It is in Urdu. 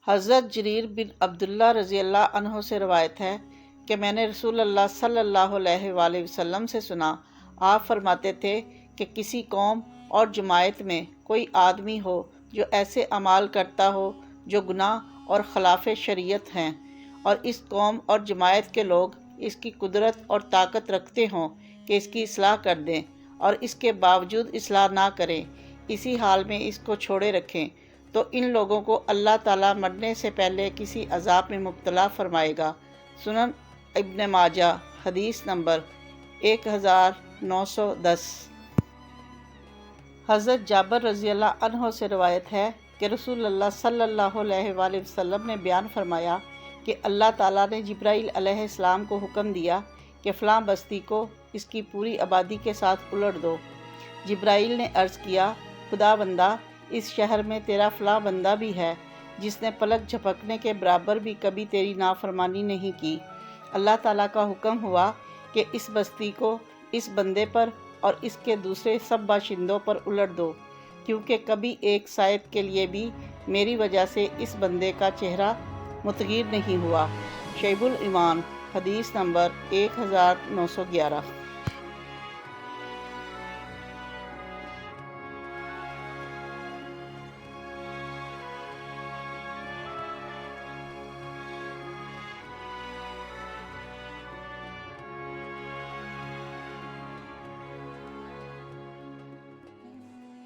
حضرت جریر بن عبداللہ رضی اللہ عنہ سے روایت ہے کہ میں نے رسول اللہ صلی اللہ علیہ وآلہ وسلم سے سنا، آپ فرماتے تھے کہ کسی قوم اور جماعت میں کوئی آدمی ہو جو ایسے اعمال کرتا ہو جو گناہ اور خلاف شریعت ہیں، اور اس قوم اور جماعت کے لوگ اس کی قدرت اور طاقت رکھتے ہوں کہ اس کی اصلاح کر دیں، اور اس کے باوجود اصلاح نہ کریں، اسی حال میں اس کو چھوڑے رکھیں، تو ان لوگوں کو اللہ تعالیٰ مرنے سے پہلے کسی عذاب میں مبتلا فرمائے گا۔ سنن ابن ماجہ، حدیث نمبر 1910۔ حضرت جابر رضی اللہ عنہ سے روایت ہے کہ رسول اللہ صلی اللہ علیہ وآلہ وسلم نے بیان فرمایا کہ اللہ تعالیٰ نے جبرائیل علیہ السلام کو حکم دیا کہ فلاں بستی کو اس کی پوری آبادی کے ساتھ الٹ دو۔ جبرائیل نے عرض کیا، خدا بندہ، اس شہر میں تیرا فلاں بندہ بھی ہے جس نے پلک جھپکنے کے برابر بھی کبھی تیری نافرمانی نہیں کی۔ اللہ تعالیٰ کا حکم ہوا کہ اس بستی کو اس بندے پر اور اس کے دوسرے سب باشندوں پر الٹ دو، کیونکہ کبھی ایک سائد کے لیے بھی میری وجہ سے اس بندے کا چہرہ متغیر نہیں ہوا۔ شعب الایمان، حدیث نمبر 1911۔